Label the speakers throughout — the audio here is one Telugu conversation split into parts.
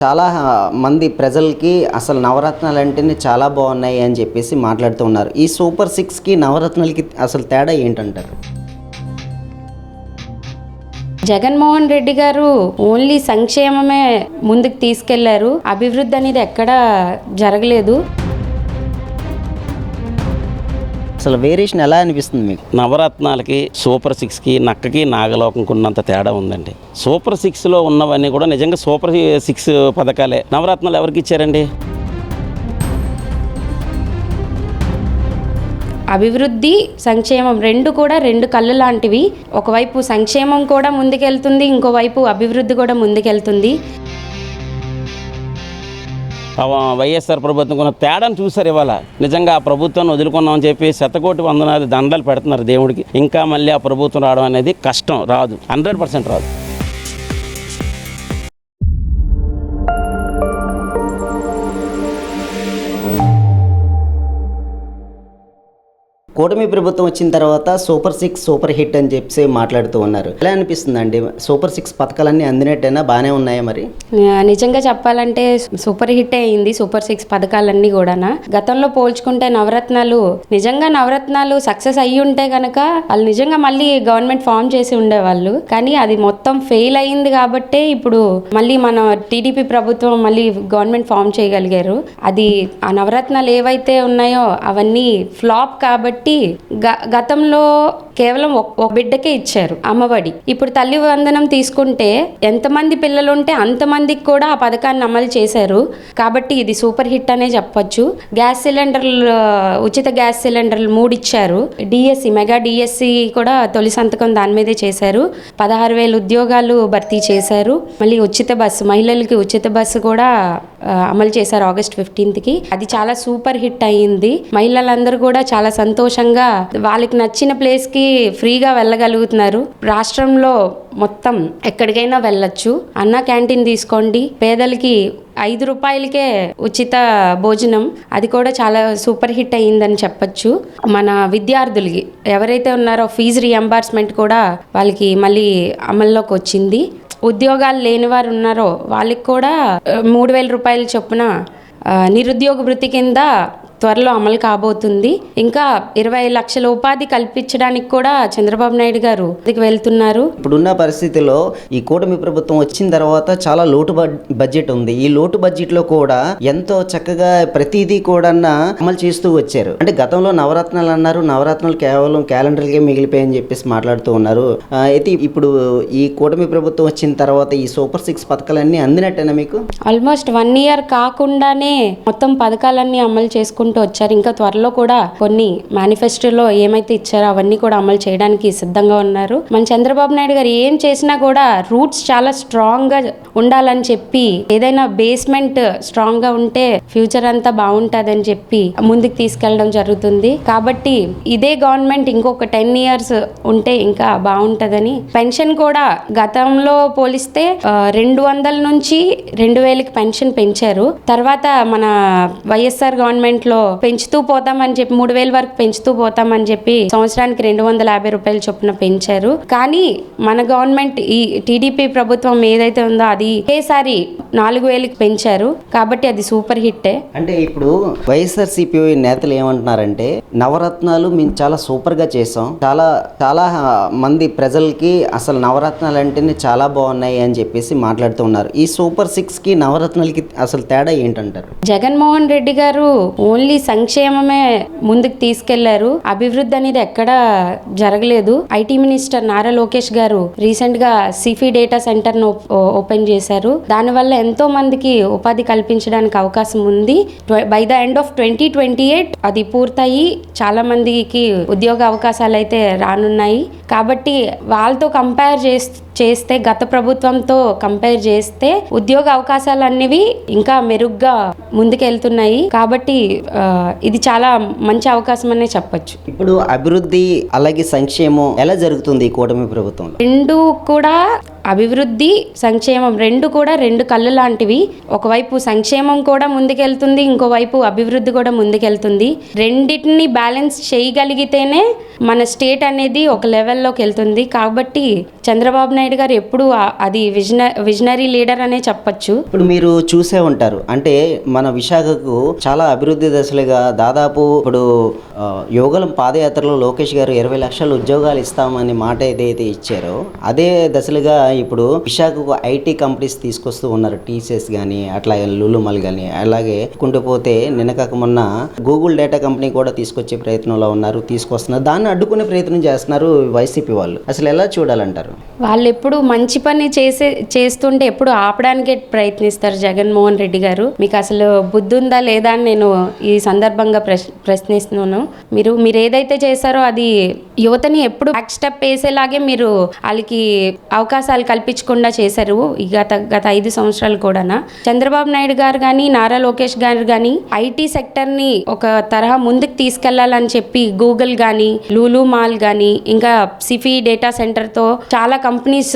Speaker 1: చాలా మంది ప్రజలకి అసలు నవరత్నాలు అంటేనే చాలా బాగున్నాయి అని చెప్పేసి మాట్లాడుతూ ఉన్నారు. ఈ సూపర్ 6కి నవరత్నాలకి అసలు తేడా ఏంటంటారు?
Speaker 2: జగన్మోహన్ రెడ్డి గారు ఓన్లీ సంక్షేమమే ముందుకు తీసుకెళ్లారు. అభివృద్ధి అనేది ఎక్కడా జరగలేదు.
Speaker 1: అసలు వేరియేషన్ ఎలా అనిపిస్తుంది మీకు?
Speaker 3: నవరత్నాలకి సూపర్ 6కి నక్కకి నాగలోకంకి ఉన్నంత తేడా ఉందండి. సూపర్ 6లో ఉన్నవన్నీ కూడా నిజంగా సూపర్ 6 పథకాలే. నవరత్నాలు ఎవరికి ఇచ్చారండి?
Speaker 2: అభివృద్ధి సంక్షేమం రెండు కళ్ళు లాంటివి. ఒకవైపు సంక్షేమం కూడా ముందుకెళ్తుంది, ఇంకోవైపు అభివృద్ధి కూడా ముందుకెళ్తుంది.
Speaker 3: వైఎస్ఆర్ ప్రభుత్వం కొన్న తేడాను చూసారు. ఇవాళ నిజంగా ఆ ప్రభుత్వాన్ని వదులుకున్నామని చెప్పి శతకోటి వందనాలు దండాలు పెడుతున్నారు దేవుడికి. ఇంకా మళ్ళీ ఆ ప్రభుత్వం రావడం అనేది కష్టం, రాదు, 100% రాదు.
Speaker 1: కూటమి ప్రభుత్వం వచ్చిన తర్వాత సూపర్ 6 సూపర్ హిట్ అని చెప్పి మాట్లాడుతూ ఉన్నారు. ఎలా అనిపిస్తుందండి? సూపర్ 6 పథకాలన్నీ అందినట్టేనా? బాగానే ఉన్నాయా? మరి
Speaker 2: నిజంగా చెప్పాలంటే సూపర్ హిట్ అయింది సూపర్ 6 పథకాలన్నీ కూడా. గతంలో పోల్చుకుంటే నవరత్నాలు సక్సెస్ అయ్యి ఉంటే కనుక వాళ్ళు నిజంగా మళ్ళీ గవర్నమెంట్ ఫామ్ చేసి ఉండేవాళ్ళు. కానీ అది మొత్తం ఫెయిల్ అయింది కాబట్టే ఇప్పుడు మళ్ళీ మన టీడీపీ ప్రభుత్వం మళ్ళీ గవర్నమెంట్ ఫామ్ చేయగలిగారు. అది ఆ నవరత్నాలు ఏవైతే ఉన్నాయో అవన్నీ ఫ్లాప్ కాబట్టి గతంలో కేవలం ఒక బిడ్డకే ఇచ్చారు అమ్మఒడి. ఇప్పుడు తల్లి వందనం తీసుకుంటే ఎంతమంది పిల్లలు ఉంటే అంతమందికి కూడా ఆ పథకాన్ని అమలు చేశారు. కాబట్టి ఇది సూపర్ హిట్ అనే చెప్పొచ్చు. గ్యాస్ సిలిండర్లు, ఉచిత గ్యాస్ సిలిండర్లు 3 ఇచ్చారు. డిఎస్సి, మెగా డిఎస్సి కూడా తొలి సంతకం దాని మీదే చేశారు. 16,000 ఉద్యోగాలు భర్తీ చేశారు. మళ్ళీ ఉచిత బస్సు, మహిళలకి ఉచిత బస్సు కూడా అమలు చేశారు ఆగస్ట్ 15కి. అది చాలా సూపర్ హిట్ అయ్యింది. మహిళలందరూ కూడా చాలా సంతోషంగా వాళ్ళకి నచ్చిన ప్లేస్కి ఫ్రీగా వెళ్ళగలుగుతున్నారు. రాష్ట్రంలో మొత్తం ఎక్కడికైనా వెళ్ళొచ్చు. అన్న క్యాంటీన్ తీసుకోండి, పేదలకి 5 రూపాయలకే ఉచిత భోజనం, అది కూడా చాలా సూపర్ హిట్ అయ్యిందని చెప్పచ్చు. మన విద్యార్థులకి ఎవరైతే ఉన్నారో ఫీజు రియంబర్స్మెంట్ కూడా వాళ్ళకి మళ్ళీ అమల్లోకి వచ్చింది. ఉద్యోగాలు లేని వారు ఉన్నారో వాళ్ళకి కూడా 3,000 రూపాయల చొప్పున నిరుద్యోగ వృత్తి కింద త్వరలో అమలు కాబోతుంది. ఇంకా 20 లక్షల ఉపాధి కల్పించడానికి కూడా చంద్రబాబు నాయుడు గారు వెళ్తున్నారు.
Speaker 1: ఇప్పుడున్న పరిస్థితిలో ఈ కూటమి ప్రభుత్వం వచ్చిన తర్వాత చాలా లోటు బడ్జెట్ ఉంది. ఈ లోటు బడ్జెట్ లో కూడా ఎంతో చక్కగా ప్రతిదీ కూడా అమలు చేస్తూ వచ్చారు. అంటే గతంలో నవరత్నాలు అన్నారు, నవరత్నాలు కేవలం క్యాలెండర్కే మిగిలిపోయని చెప్పేసి మాట్లాడుతూ ఉన్నారు. అయితే ఇప్పుడు ఈ కూటమి ప్రభుత్వం వచ్చిన తర్వాత ఈ సూపర్ 6 పథకాలన్నీ అందినట్టేనా మీకు?
Speaker 2: ఆల్మోస్ట్ 1 ఇయర్ కాకుండానే మొత్తం పథకాలన్నీ అమలు చేసుకుంటూ వచ్చారు. ఇంకా త్వరలో కూడా కొన్ని మేనిఫెస్టోలో ఏమైతే ఇచ్చారో అవన్నీ కూడా అమలు చేయడానికి సిద్ధంగా ఉన్నారు. మన చంద్రబాబు నాయుడు గారు ఏం చేసినా కూడా రూట్స్ చాలా స్ట్రాంగ్ గా ఉండాలని చెప్పి, ఏదైనా బేస్మెంట్ స్ట్రాంగ్ గా ఉంటే ఫ్యూచర్ అంతా బాగుంటుందని చెప్పి ముందుకు తీసుకెళ్లడం జరుగుతుంది. కాబట్టి ఇదే గవర్నమెంట్ ఇంకొక 10 ఇయర్స్ ఉంటే ఇంకా బాగుంటుందని. పెన్షన్ కూడా గతంలో పోలిస్తే 200 నుంచి 2,000కి పెన్షన్ పెంచారు. తర్వాత మన వైఎస్ఆర్ గవర్నమెంట్ లో పెంచుతూ పోతామని చెప్పి 3,000 వరకు పెంచుతూ పోతామని చెప్పి సంవత్సరానికి 250 రూపాయల చొప్పున పెంచారు. కానీ మన గవర్నమెంట్, ఈ టీడీపీ ప్రభుత్వం ఏదైతే ఉందో అది ఒకేసారి 4,000కి పెంచారు. కాబట్టి అది సూపర్ హిట్టే.
Speaker 1: అంటే ఇప్పుడు వైఎస్ఆర్సీపీ నేతలు ఏమంటున్నారంటే నవరత్నాలు మేము చాలా సూపర్ గా చేసాం, చాలా మంది ప్రజలకి అసలు నవరత్నాలు అంటేనే చాలా బాగున్నాయి అని చెప్పేసి మాట్లాడుతూ ఉన్నారు. ఈ సూపర్ 6కి నవరత్నాలకి అసలు తేడా ఏంటంటారు?
Speaker 2: జగన్మోహన్ రెడ్డి గారు ఓన్లీ సంక్షేమమే ముందుకు తీసుకెళ్లారు. అభివృద్ధి అనేది ఎక్కడా జరగలేదు. ఐటీ మినిస్టర్ నారా లోకేష్ గారు రీసెంట్ గా సిఫీ డేటా సెంటర్ ను ఓపెన్ చేశారు. దానివల్ల ఎంతో మందికి ఉపాధి కల్పించడానికి అవకాశం ఉంది. బై ద ఎండ్ ఆఫ్ 2028 అది పూర్తయి చాలా మందికి ఉద్యోగ అవకాశాలు అయితే రానున్నాయి. కాబట్టి వాళ్ళతో కంపేర్ చేస్తే గత ప్రభుత్వంతో కంపేర్ చేస్తే ఉద్యోగ అవకాశాలు అనేవి ఇంకా మెరుగ్గా ముందుకెళ్తున్నాయి. కాబట్టి ఇది చాలా మంచి అవకాశం అనే చెప్పొచ్చు.
Speaker 1: ఇప్పుడు అభివృద్ధి అలాగే సంక్షేమం ఎలా జరుగుతుంది ఈ కూటమి ప్రభుత్వంలో?
Speaker 2: రెండు కూడా అభివృద్ధి సంక్షేమం రెండు కళ్ళు లాంటివి. ఒకవైపు సంక్షేమం కూడా ముందుకెళ్తుంది, ఇంకోవైపు అభివృద్ధి కూడా ముందుకెళ్తుంది. రెండింటిని బ్యాలెన్స్ చేయగలిగితేనే మన స్టేట్ అనేది ఒక లెవెల్లోకి వెళ్తుంది. కాబట్టి చంద్రబాబు నాయుడు గారు ఎప్పుడు అది విజనరీ లీడర్ అనే చెప్పచ్చు.
Speaker 1: ఇప్పుడు మీరు చూసే ఉంటారు, అంటే మన విశాఖకు చాలా అభివృద్ధి దశలుగా దాదాపు ఇప్పుడు యోగలం పాదయాత్రలో లోకేష్ గారు 20 లక్షల ఉద్యోగాలు ఇస్తామని మాట ఏదైతే ఇచ్చారో అదే దశలుగా ఇప్పుడు విశాఖకు ఐటీ కంపెనీస్ తీసుకొస్తూ ఉన్నారు. టీసీఎస్ కానీ అట్లాగే లులుమల్ కానీ, అలాగే కుండిపోతే నిన్నకాక మొన్న గూగుల్ డేటా కంపెనీ కూడా తీసుకొచ్చే ప్రయత్నంలో ఉన్నారు, తీసుకొస్తున్నారు. దాన్ని అడ్డుకునే ప్రయత్నం చేస్తున్నారు వైసీపీ వాళ్ళు. అసలు ఎలా చూడాలంటారు?
Speaker 2: వాళ్ళు ఎప్పుడు మంచి పని చేస్తుంటే ఎప్పుడు ఆపడానికే ప్రయత్నిస్తారు జగన్మోహన్ రెడ్డి గారు. మీకు అసలు బుద్ధి ఉందా లేదా అని నేను ఈ సందర్భంగా ప్రశ్నిస్తున్నాను. మీరు ఏదైతే చేశారో అది యువతని ఎప్పుడు బ్యాక్ స్టెప్ వేసేలాగే మీరు వాళ్ళకి అవకాశాలు కల్పించకుండా చేశారు ఈ గత 5 సంవత్సరాలు కూడా. చంద్రబాబు నాయుడు గారు కానీ నారా లోకేష్ గారు కానీ ఐటీ సెక్టర్ని ఒక తరహా ముందుకు తీసుకెళ్లాలని చెప్పి గూగుల్ కానీ లూలు మాల్ కానీ ఇంకా సిఫీ డేటా సెంటర్తో చాలా కంపెనీస్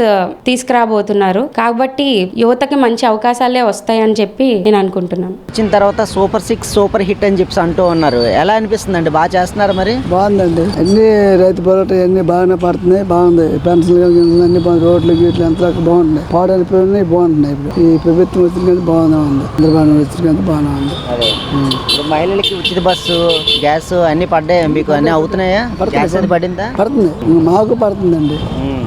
Speaker 2: తీసుకురాబోతున్నారు. కాబట్టి యువతకి మంచి అవకాశాలే వస్తాయని చెప్పి నేను అనుకుంటున్నాను.
Speaker 1: వచ్చిన తర్వాత సూపర్ 6 సూపర్ హిట్ అని చెప్పి అంటూ ఉన్నారు. ఎలా అనిపిస్తుంది అండి? బాగా చేస్తున్నారు మరి?
Speaker 4: బాగుందండి. అన్ని రైతు పోరాటం అన్ని బాగానే పడుతున్నాయి. బాగుంది. పెన్షన్ అన్ని రోడ్లు గీట్లు ఎంత బాగుంటున్నాయి. పాడైపోయినాయి బాగుంటున్నాయి. ఇప్పుడు ఈ ప్రభుత్వం వచ్చిన బాగానే ఉంది. చంద్రబాబు వచ్చిన బాగానే ఉంది.
Speaker 1: ఇప్పుడు మహిళలకి ఉచిత బస్సు, గ్యాస్ అన్ని పడ్డాయి. మీకు అన్ని అవుతున్నాయా? గ్యాస్ అది పడిందా?
Speaker 4: పడుతుంది. మాకు పడుతుందండి,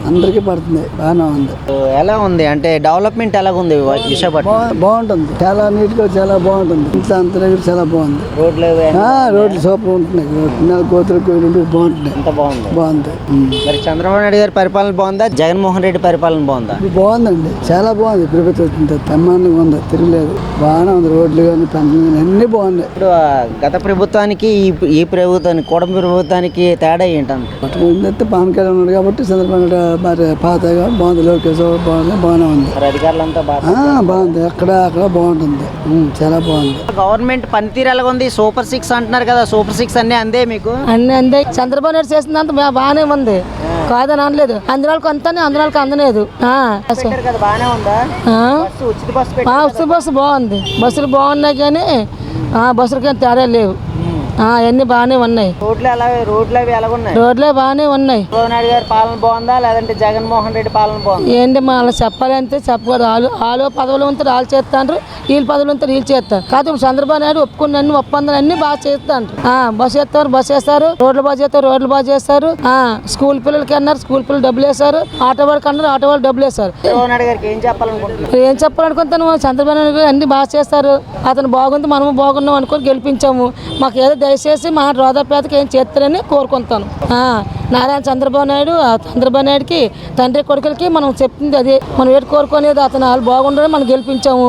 Speaker 4: అందరికీ పడుతుంది. బాగానే ఉంది.
Speaker 1: ఎలా ఉంది అంటే డెవలప్మెంట్ ఎలాగుంది విశాఖపట్నం?
Speaker 4: బాగుంటుంది. చాలా నీట్ గా చాలా బాగుంటుంది. ఇంత అంత చాలా బాగుంది. రోడ్లు సూపర్ ఉంటున్నాయి. గోతులు బాగుంటున్నాయి. బాగుంది.
Speaker 1: మరి చంద్రబాబు నాయుడు గారి పరిపాలన బాగుందా, జగన్మోహన్ రెడ్డి పరిపాలన బాగుందా?
Speaker 4: బాగుందండి, చాలా బాగుంది. ప్రభుత్వం వచ్చింది బ్రహ్మాండంగా ఉంది. తిరగలేదు. బాగానే ఉంది. రోడ్లు కానీ పెన్షన్ కానీ అన్ని బాగున్నాయి.
Speaker 1: ఇప్పుడు గత ప్రభుత్వానికి ఈ ప్రభుత్వానికి కూటమి ప్రభుత్వానికి తేడా ఏంటంటే
Speaker 4: పవన్ కళ్యాణ్ ఉన్నాడు కాబట్టి చంద్రబాబు నాయుడు మరి పాతగా బాగుంది. లోకేష్ బాగానే ఉంది.
Speaker 1: అధికారులంతా
Speaker 4: బాగుంది. అక్కడ బాగుంటుంది. చాలా బాగుంది.
Speaker 1: గవర్నమెంట్ పనితీరు ఎలా ఉంది? సూపర్ 6 అంటున్నారు కదా, సూపర్ 6 అన్ని అందే మీకు?
Speaker 5: అన్ని అందే. చంద్రబాబు నాయుడు చేసినంత బాగానే ఉంది, కాదని అనలేదు. అందరాలకు అంతానే అందరాలకు అందలేదు. ఉచిత బస్సు బాగుంది. బస్సులు బాగున్నాయి కానీ బస్సులకి తేడా లేవు. అన్ని బాగానే ఉన్నాయి. రోడ్లే బాగానే ఉన్నాయి.
Speaker 1: నాయుడు గారి పాలన బాగుందా లేదంటే జగన్మోహన్ రెడ్డి పాలన బాగుందా?
Speaker 5: ఏంటి మళ్ళీ చెప్పాలంటే చెప్పకూడదు. వాళ్ళు పదవులు ఉంటారు, వాళ్ళు చేస్తారు. వీళ్ళు పదవులు ఉంటారు, వీళ్ళు చేస్తారు. కాదు చంద్రబాబు నాయుడు ఒప్పుకున్న అన్ని ఒప్పందాలు అన్ని బాగా చేస్తారు. బస్సు చేస్తారు, బస్సు వేస్తారు. రోడ్లు బాగా చేస్తారు, రోడ్లు బాగా చేస్తారు. స్కూల్ పిల్లలకి అన్నారు, స్కూల్ పిల్లలు డబ్బులు వేస్తారు. ఆటో వాళ్ళకి అన్నారు, ఆటో వాళ్ళు డబ్బులు వేస్తారు.
Speaker 1: ఏం చెప్పాలనుకుంటున్నారు?
Speaker 5: ఏం చెప్పాలనుకుంటాను? చంద్రబాబు నాయుడు గారు అన్ని బాగా చేస్తారు. అతను బాగుంది, మనము బాగున్నాం అనుకొని గెలిపించాము. మాకు ఏదో దయచేసి మా రోదాపేదకి ఏం చేస్తారని కోరుకుంటాను. నారాయణ చంద్రబాబు నాయుడుకి తండ్రి కొడుకులకి మనం చెప్తుంది అదే. మనం ఏడు కోరుకునేది అతను వాళ్ళు బాగుండాలని మనం గెలిపించాము.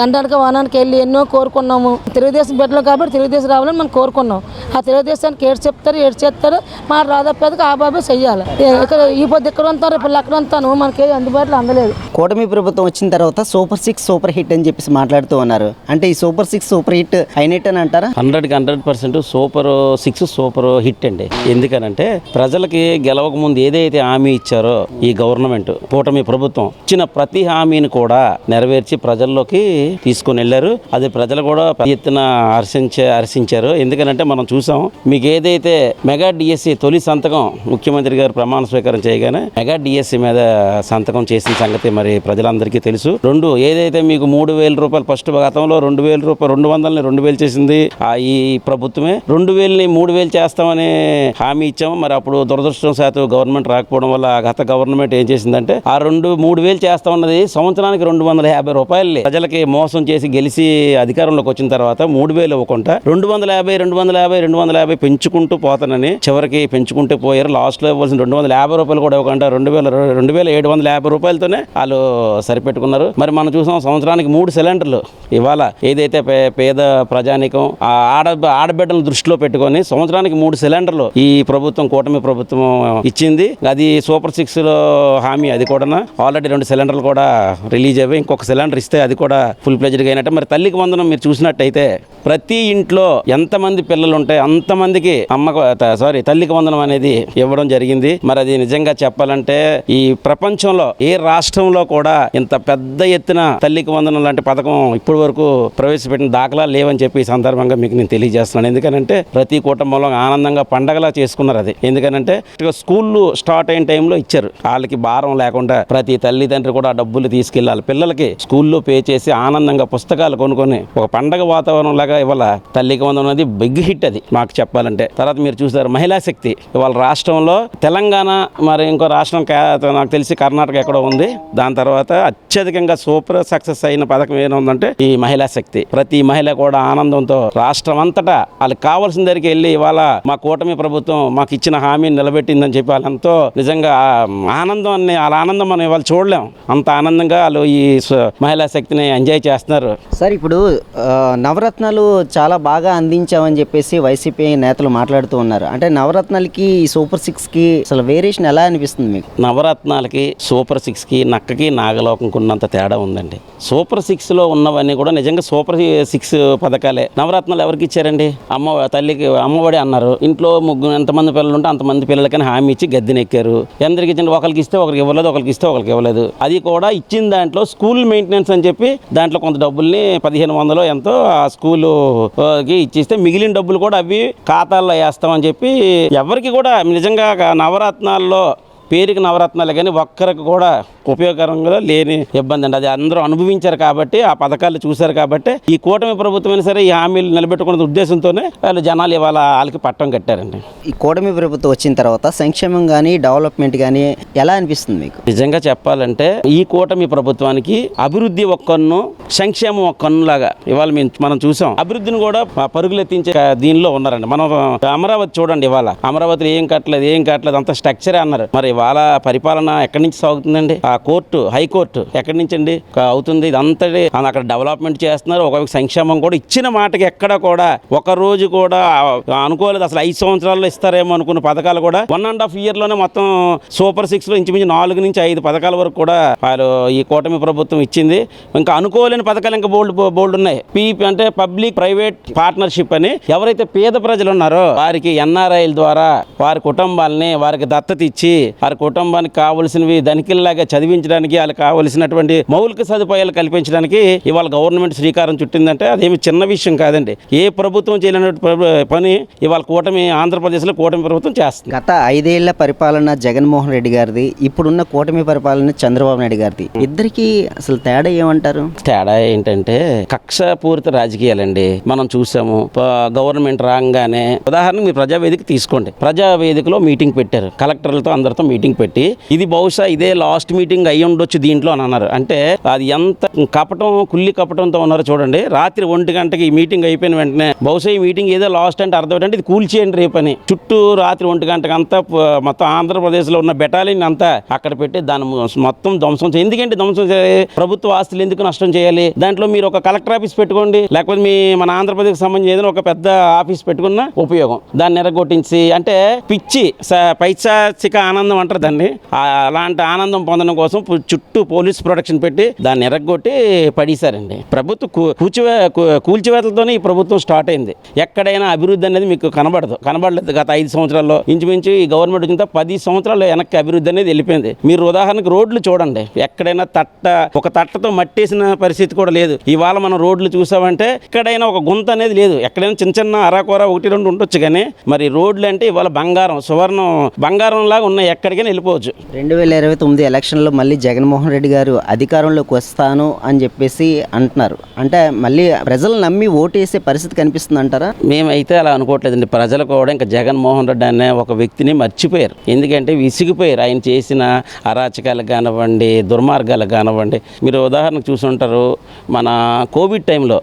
Speaker 5: ఎండనక వానానికి వెళ్ళి ఎన్నో కోరుకున్నాము. తెలుగుదేశం బిడ్డలు కాబట్టి తెలుగుదేశం రావాలని మనం కోరుకున్నాం. ఆ తెలుగుదేశానికి ఏడు చెప్తారు, ఏడు చేస్తారు. మా రాధపేదకి ఆ బాబే చెయ్యాలి. ఇక్కడ ఈ పొద్దు ఇక్కడ ఉంటారు, ఇప్పుడు అక్కడ ఉంటాను. మనకి అందుబాటులో అందలేదు.
Speaker 1: కూటమి ప్రభుత్వం వచ్చిన తర్వాత సూపర్ 6 సూపర్ హిట్ అని చెప్పేసి మాట్లాడుతూ ఉన్నారు. అంటే ఈ సూపర్ 6 సూపర్ హిట్ అయినట్టు అని అంటారా?
Speaker 3: 100% సూపర్ 6 సూపర్ హిట్ అండి. ఎందుకనంటే ప్రజలకి గెలవక ముందు ఏదైతే హామీ ఇచ్చారో ఈ గవర్నమెంట్ కూటమి ప్రభుత్వం ఇచ్చిన ప్రతి హామీని కూడా నెరవేర్చి ప్రజల్లోకి తీసుకుని వెళ్ళారు. అది ప్రజలు కూడా ఎత్తున హర్షించారు. ఎందుకంటే మనం చూసాం, మీకు ఏదైతే మెగా డిఎస్సి తొలి సంతకం ముఖ్యమంత్రి గారు ప్రమాణ స్వీకారం చేయగానే మెగా డిఎస్సి మీద సంతకం చేసిన సంగతి మరి ప్రజలందరికీ తెలుసు. ఏదైతే మీకు 3,000 రూపాయలు ఫస్ట్ గతంలో 2,000 రూపాయలు 200ని 2,000 చేసింది ఈ ప్రభుత్వమే. 2,000ని 3,000 చేస్తామని హామీ ఇచ్చాము. మరి అప్పుడు దురదృష్టవశాత్తు గవర్నమెంట్ రాకపోవడం వల్ల గత గవర్నమెంట్ ఏం చేసిందంటే ఆ 3,000 చేస్తామన్నది సంవత్సరానికి 250 రూపాయలు ప్రజలకి మోసం చేసి గెలిచి అధికారంలోకి వచ్చిన తర్వాత 3,000 ఇవ్వకుండా 250 పెంచుకుంటూ పోతానని చివరికి పెంచుకుంటూ పోయారు. లాస్ట్లో ఇవ్వాల్సిన 250 రూపాయలు కూడా ఇవ్వకుండా 2,750 రూపాయలతోనే వాళ్ళు సరిపెట్టుకున్నారు. మరి మనం చూసాం సంవత్సరానికి 3 సిలిండర్లు ఇవాళ ఏదైతే పేద ప్రజానికం ఆడబిడ్డలను దృష్టిలో పెట్టుకొని సంవత్సరానికి 3 సిలిండర్లు ఈ ప్రభుత్వం కూటమి ప్రభుత్వం ఇచ్చింది. అది సూపర్ 6లో హామీ. అది కూడా ఆల్రెడీ 2 సిలిండర్లు కూడా రిలీజ్ అయ్యాయి. ఇంకొక సిలిండర్ ఇస్తే అది కూడా ఫుల్ ప్లెజ్డ్గా అయినట్టు. మరి తల్లికి వందనం మీరు చూసినట్టయితే ప్రతి ఇంట్లో ఎంతమంది పిల్లలు ఉంటే అంతమందికి తల్లికి వందనం అనేది ఇవ్వడం జరిగింది. మరి అది నిజంగా చెప్పాలంటే ఈ ప్రపంచంలో ఏ రాష్ట్రంలో కూడా ఇంత పెద్ద ఎత్తున తల్లికి వందనం లాంటి పథకం ఇప్పటి వరకు ప్రవేశపెట్టిన దాఖలాలు లేవని చెప్పి ఈ సందర్భంగా మీకు నేను తెలియజేస్తున్నాను. ఎందుకంటే ప్రతి కుటుంబంలో ఆనందంగా పండగలా చేసుకున్నారు అది. ఎందుకంటే స్కూళ్ళు స్టార్ట్ అయిన టైంలో ఇచ్చారు, వాళ్ళకి భారం లేకుండా ప్రతి తల్లిదండ్రి కూడా ఆ డబ్బులు తీసుకెళ్ళాలి, పిల్లలకి స్కూల్లో పే చేసి ఆనందంగా పుస్తకాలు కొనుక్కొని ఒక పండగ వాతావరణం లాగా ఇవాళ తల్లికి వందనం అనేది బిగ్ హిట్ అది మాకు చెప్పాలంటే. తర్వాత మీరు చూసారు మహిళా శక్తి ఇవాళ రాష్ట్రంలో తెలంగాణ, మరి ఇంకో రాష్ట్రం నాకు తెలిసి కర్ణాటక ఎక్కడో ఉంది. దాని తర్వాత అత్యధికంగా సూపర్ సక్సెస్ అయిన పథకం ఏముందంటే ఈ మహిళా శక్తి. ప్రతి మహిళ కూడా ఆనందంతో రాష్ట్రం అంతటా వాళ్ళకి కావాల్సిన దగ్గరికి వెళ్ళి ఇవాళ మా కూటమి ప్రభుత్వం మాకు ఇచ్చిన హామీని నిలబెట్టిందని చెప్పి వాళ్ళంతో నిజంగా ఆనందం వాళ్ళ ఆనందం మనం ఇవాళ చూడలేం. అంత ఆనందంగా వాళ్ళు ఈ మహిళా శక్తిని ఎంజాయ్ చేస్తున్నారు.
Speaker 1: సార్ ఇప్పుడు నవరత్నాలు చాలా బాగా అందించామని చెప్పేసి వైసీపీ నేతలు మాట్లాడుతూ ఉన్నారు. అంటే నవరత్నాలకి ఈ సూపర్ 6కి అసలు వేరియేషన్ ఎలా అనిపిస్తుంది మీకు?
Speaker 3: నవరత్నాలకి సూపర్ 6కి నక్కకి నాగలోకంకి ఉన్నంత తేడా ఉందండి. సూపర్ 6లో ఉన్నవన్నీ కూడా నిజంగా సూపర్ 6 పథకాలే. నవరత్నాలు ఎవరికి ఇచ్చారండి? తల్లికి అమ్మఒడి అన్నారు. ఇంట్లో ఎంతమంది పిల్లలు ఉంటే అంతమంది పిల్లలకని హామీ ఇచ్చి గద్దెనెక్కారు. ఎందరికి ఇచ్చిన ఒకరికి ఇస్తే ఒకరికి ఇవ్వలేదు, ఒకరికి ఇస్తే ఒకరికి ఇవ్వలేదు. అది కూడా ఇచ్చిన దాంట్లో స్కూల్ మెయింటెనెన్స్ అని చెప్పి దాంట్లో కొంత డబ్బుల్ని 1500 ఎంతో ఆ స్కూలుకి ఇచ్చిస్తే మిగిలిన డబ్బులు కూడా అవి ఖాతాల్లో వేస్తామని చెప్పి ఎవరికి కూడా నిజంగా నవరత్నాల్లో పేరుకి నవరత్నాలు కానీ ఒక్కరికి కూడా ఉపయోగకరంగా లేని ఇబ్బంది అండి. అది అందరూ అనుభవించారు కాబట్టి, ఆ పథకాలు చూశారు కాబట్టి ఈ కూటమి ప్రభుత్వమైనా సరే ఈ హామీలు నిలబెట్టుకునే ఉద్దేశంతోనే వాళ్ళు జనాలు ఇవాళ వాళ్ళకి పట్టం కట్టారండి.
Speaker 1: ఈ కూటమి ప్రభుత్వం వచ్చిన తర్వాత సంక్షేమం కానీ డెవలప్మెంట్ కానీ ఎలా అనిపిస్తుంది మీకు?
Speaker 3: నిజంగా చెప్పాలంటే ఈ కూటమి ప్రభుత్వానికి అభివృద్ధి ఒక్కన్ను, సంక్షేమం ఒక్కన్నులాగా ఇవాళ మనం చూసాం. అభివృద్ధిని కూడా పరుగులెత్తించే దీనిలో ఉన్నారండి. మనం అమరావతి చూడండి, ఇవాళ అమరావతిలో ఏం కట్టలేదు అంత స్ట్రక్చరే అన్నారు. మరి ఇవాళ పరిపాలన ఎక్కడి నుంచి సాగుతుందండి? ఆ కోర్టు, హైకోర్టు ఎక్కడి నుంచి అండి అవుతుంది? ఇదంతటి అక్కడ డెవలప్మెంట్ చేస్తున్నారు. ఒక సంక్షేమం కూడా ఇచ్చిన మాటకి ఎక్కడ కూడా ఒక రోజు కూడా అనుకోలేదు. అసలు 5 సంవత్సరాల్లో ఇస్తారేమో అనుకున్న పథకాలు కూడా 1.5 ఇయర్లోనే మొత్తం సూపర్ 6లో ఇంచుమించు 4 నుంచి 5 పథకాల వరకు కూడా వాళ్ళు ఈ కూటమి ప్రభుత్వం ఇచ్చింది. ఇంకా అనుకోలేని పథకాలు ఇంకా బోల్డ్ ఉన్నాయి. అంటే పబ్లిక్ ప్రైవేట్ పార్ట్నర్షిప్ అని ఎవరైతే పేద ప్రజలు ఉన్నారో వారికి ఎన్ఆర్ఐల ద్వారా వారి కుటుంబాలని వారికి దత్తత ఇచ్చి వారి కుటుంబానికి కావలసినవి ధనికిల్లాగా చదివించడానికి, వాళ్ళకి కావలసినటువంటి మౌలిక సదుపాయాలు కల్పించడానికి ఇవాళ గవర్నమెంట్ శ్రీకారం చుట్టిందంటే అదేమి చిన్న విషయం కాదండి. ఏ ప్రభుత్వం చేయలేని పని ఇవాళ ఆంధ్రప్రదేశ్లో కూటమి ప్రభుత్వం చేస్తుంది.
Speaker 1: గత 5 ఏళ్ల పరిపాలన జగన్మోహన్ రెడ్డి గారిది, ఇప్పుడున్న కూటమి పరిపాలన చంద్రబాబు నాయుడు గారిది, ఇద్దరికి అసలు తేడా ఏమంటారు?
Speaker 3: తేడా ఏంటంటే కక్షపూరిత రాజకీయాలండి. మనం చూసాము గవర్నమెంట్ రాగానే ఉదాహరణకు మీరు ప్రజావేదిక తీసుకోండి. ప్రజావేదికలో మీటింగ్ పెట్టారు, కలెక్టర్లతో అందరితో మీటింగ్ పెట్టి ఇది బహుశా ఇదే లాస్ట్ మీటింగ్ అయ్యి ఉండొచ్చు దీంట్లో అని అన్నారు. అంటే అది ఎంత కుల్లి కపటంతో ఉన్నారో చూడండి. రాత్రి 1 గంటకి ఈ మీటింగ్ అయిపోయిన వెంటనే బహుశా ఈ మీటింగ్ ఏదో లాస్ట్ అంటే అర్థం ఏంటంటే ఇది కూల్చేయండి రేపని చుట్టూ రాత్రి 1 గంటకి అంతా మొత్తం ఆంధ్రప్రదేశ్లో ఉన్న బెటాలియన్ అంతా అక్కడ పెట్టి దాన్ని మొత్తం ధ్వంసం చేయాలి. ఎందుకంటే ధ్వంసం చేయాలి? ప్రభుత్వ ఆస్తులు ఎందుకు నష్టం చేయాలి? దాంట్లో మీరు ఒక కలెక్టర్ ఆఫీస్ పెట్టుకోండి, లేకపోతే మన ఆంధ్రప్రదేశ్కి సంబంధించి ఏదైనా ఒక పెద్ద ఆఫీస్ పెట్టుకున్న ఉపయోగం. దాన్ని ఎరగొట్టించి అంటే పిచ్చి పైశాచిక ఆనందం అంటారు దాన్ని. అలాంటి ఆనందం పొందడం కోసం చుట్టూ పోలీస్ ప్రొటెక్షన్ పెట్టి దాన్ని ఎరగొట్టి పడేశారండి. ప్రభుత్వం కూల్చివేతలతోనే ఈ ప్రభుత్వం స్టార్ట్ అయింది. ఎక్కడైనా అభివృద్ధి అనేది మీకు కనబడలేదు గత 5 సంవత్సరాల్లో. ఇంచుమించు ఈ గవర్నమెంట్ వచ్చిన 10 సంవత్సరాలు వెనక్కి అభివృద్ధి అనేది వెళ్ళిపోయింది. మీరు ఉదాహరణకు రోడ్లు చూడండి, ఎక్కడైనా ఒక తట్టతో మట్టేసిన పరిస్థితి కూడా లేదు. ఇవాళ మనం రోడ్లు చూసామంటే ఎక్కడైనా ఒక గుంత అనేది లేదు. ఎక్కడైనా చిన్న అరాకొర 1-2 ఉండొచ్చు, కానీ మరి రోడ్లు అంటే ఇవాళ బంగారం లాగా ఉన్నాయి, ఎక్కడికైనా వెళ్ళిపోవచ్చు.
Speaker 1: 2029 ఎలక్షన్లో మళ్ళీ జగన్మోహన్ రెడ్డి గారు అధికారంలోకి వస్తాను అని చెప్పేసి అంటున్నారు. అంటే మళ్ళీ ప్రజలు నమ్మి ఓటేసే పరిస్థితి కనిపిస్తుంది అంటారా?
Speaker 3: మేమైతే అలా అనుకోవట్లేదండి. ప్రజలు కూడా ఇంకా జగన్మోహన్ రెడ్డి అనే ఒక వ్యక్తిని మర్చిపోయారు. ఎందుకంటే విసిగిపోయారు ఆయన చేసిన అరాచకాలకు కానివ్వండి, దుర్మార్గాలకు కానివ్వండి. మీరు ఉదాహరణకు చూసుంటారు, మన కోవిడ్ టైంలో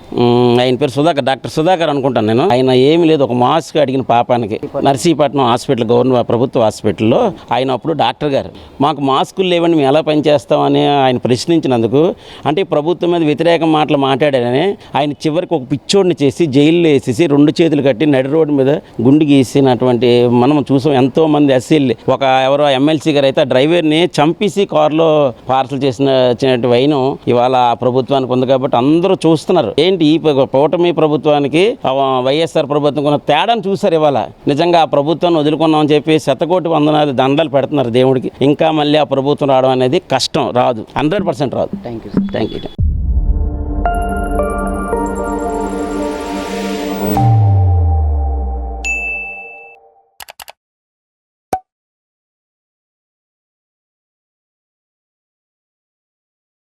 Speaker 3: ఆయన పేరు డాక్టర్ సుధాకర్ అనుకుంటాను నేను. ఆయన ఏమీ లేదు, ఒక మాస్క్ అడిగిన పాపానికి నర్సీపట్నం హాస్పిటల్ ప్రభుత్వ హాస్పిటల్లో ఆయన అప్పుడు డాక్టర్ గారు మాకు మాస్కులు లేవండి మేము ఎలా పనిచేస్తామని ఆయన ప్రశ్నించినందుకు, అంటే ప్రభుత్వం మీద వ్యతిరేక మాటలు మాట్లాడారని ఆయన చివరికి ఒక పిచ్చోడిని చేసి జైల్లో వేసేసి 2 చేతులు కట్టి నడి రోడ్డు మీద గుండు గీసినటువంటి మనం చూసాం. ఎంతోమంది ఎస్సీలు, ఒక ఎవరో ఎమ్మెల్సీ గారు అయితే ఆ డ్రైవర్ని చంపేసి కారులో పార్సల్ చేసినటువంటి వైనం ఇవాళ ఆ ప్రభుత్వానికి ఉంది. కాబట్టి అందరూ చూస్తున్నారు ఏంటి ఈ కూటమి ప్రభుత్వానికి వైఎస్ఆర్ ప్రభుత్వం కొన్న తేడాను చూసారు. ఇవాళ నిజంగా ఆ ప్రభుత్వాన్ని వదులుకున్నామని చెప్పి శతకోటి వందనాలు దండాలు పెడుతున్నారు దేవుడికి. ఇంకా మళ్ళీ ఆ ప్రభుత్వం రావడం అనేది కష్టం, రాదు, 100% రాదు.
Speaker 1: Thank you.
Speaker 3: Thank you.